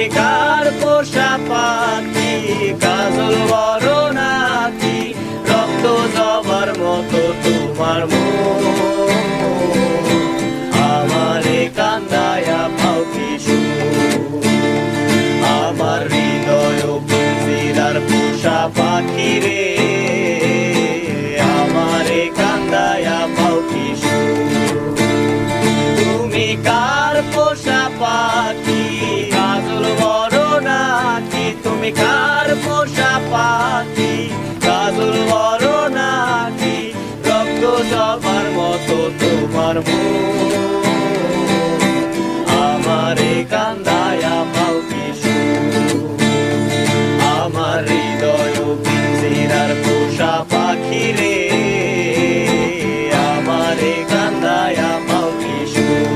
তুমি কার পোষা পাখি, কাজল বড় নাকি, রক্ত জবার মতো তোমার মন, আমারে কান্দায়া পাও কি সুখ, আমার হৃদয় পিঞ্জিরার পোষা পাখি রে, আমারে কান্দায়া পাও কি সুখ। তুমি কার পোষা পাখি, কাজল বড় নাকি, তুমি কার পোষা পাখি, কাজল বড় নাকি, রক্ত জবার মতো তোমার মন, আমারে কান্দায়া পাও কি সুখ, আমার হৃদয় পিঞ্জিরার পোষা পাখি রে, আমারে কান্দায়া পাও কি সুখ।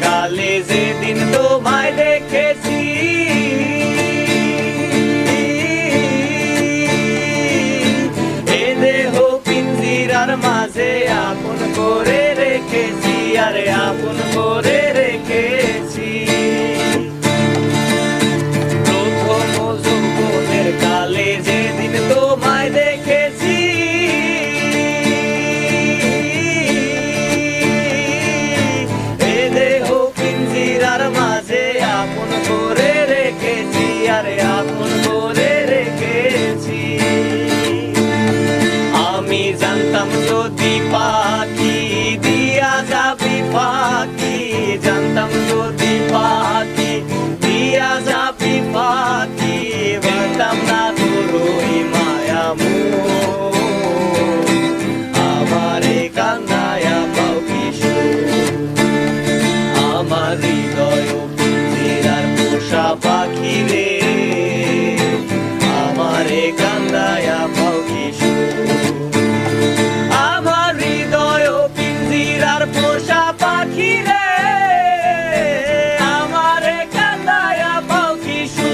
কালে যেদিন তোমায় দেখেছি, এ দেহ পিঞ্জিরার মাঝে আপন করে রেখেছি, আরে আপন করে রেখেছি। প্রথম যৌবনের কালে যেদিন তোমায় দেখেছি, মাঝে আপন করে রেখেছি, আরে আপন করে রেখেছি। আমি জানতাম যদি পাখি দিয়া যাবি পাখি, জানতাম যদি পাখি দিয়া যাবি পাখি, বলতাম না তোর ওই মায়া মোহ, আমারে কান্দায়া পাও কি সুখ, আমার হৃদয় পিঞ্জিরার পোষা পাখি রে, আমারে কান্দায়া পাও কি সুখ, আমার হৃদয় পিঞ্জিরার পোষা পাখি রে, আমারে কান্দায়া পাও কি সুখ।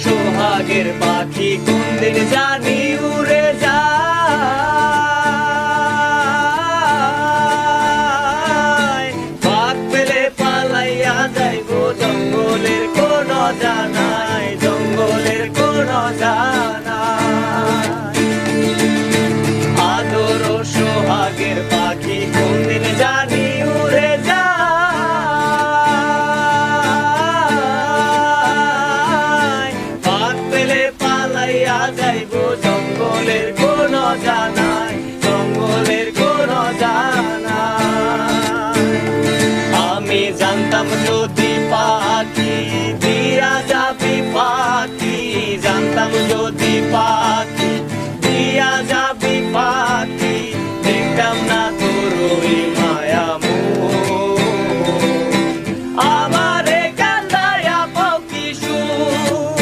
সোহাগের পাখি কোনদিন জানি উড়ে যায়, পাক পেলে পালাইয়া যাইব জঙ্গলের কোন জানাই, জঙ্গলের কোন জানাই। আদর সোহাগের পাখি কোনদিন জানি উড়ে যায়, যাইব জঙ্গলের কোন জানাই, জঙ্গলের কোন জানাই। আমি জানতাম যদি পাখি দিয়া যাবি পাখি, জানতাম যদি পাখি দিয়া যাবি পাখি, দেখতাম না তোর ওই মায়া মোহ, আমারে কান্দায়া পাও কি সুখ,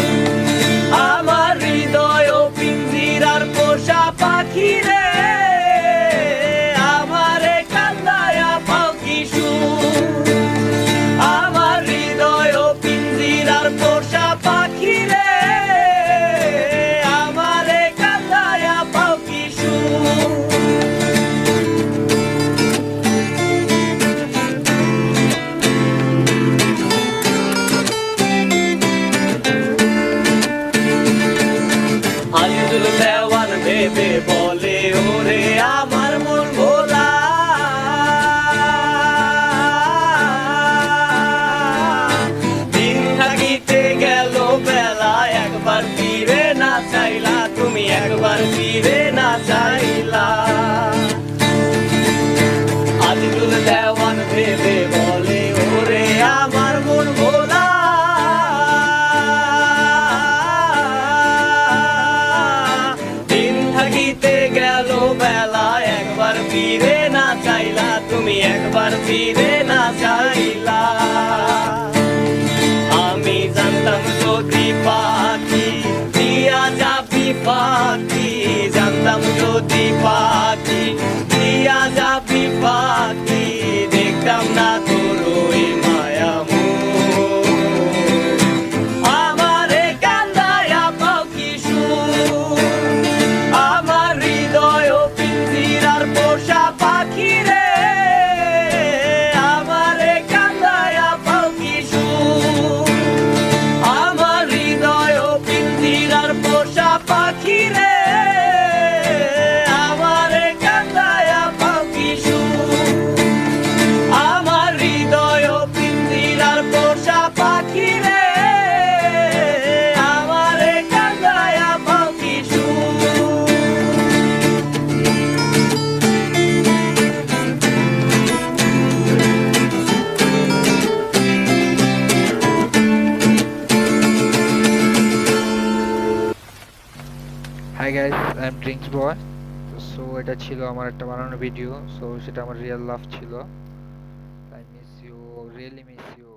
আমার হৃদয় পিঞ্জিরার পোষা পাখি রে, আমারে কান্দায়া পাও কি সুখ, আমার হৃদয় পিঞ্জিরার পোষা পাখি রে, আমারে কান্দায়া পাও কি সুখ। আজিজুল দেওয়ান ভেবে বলে ওরে আমার মন ভোলা, দিন থাকিতে গেল বেলা, একবার ফিরে না চাইলা, তুমি একবার ফিরে না চাইলা। আজিজুল দেওয়ান ভেবে বলে ওরে আমার মন ভোলা, গেল বেলা, একবার ফিরে না চাইলা, তুমি একবার ফিরে না চাইলা। পাখি জানতাম যদি পাখি দিয়া যাবি পাখি দেখতাম না তোর ওই মায়া আমারে কান্দায়া পাও কি সুর আমার হৃদয় পিঞ্জিরার পোষা পাখি রে আমারে কান্দায়া পাও কি সুর আমার হৃদয় পিঞ্জিরার পোষা পাখি রে আমারে কান্দায়া পাও কি সুর আমার হৃদয় পিঞ্জিরার পোষা পাখি রে আমারে কান্দায়া পাও কি সুর hi guys, I am drinks boy. So এটা ছিল আমার একটা বানানো ভিডিও। সো সেটা আমার রিয়েল লাভ ছিল। I miss you, really miss you.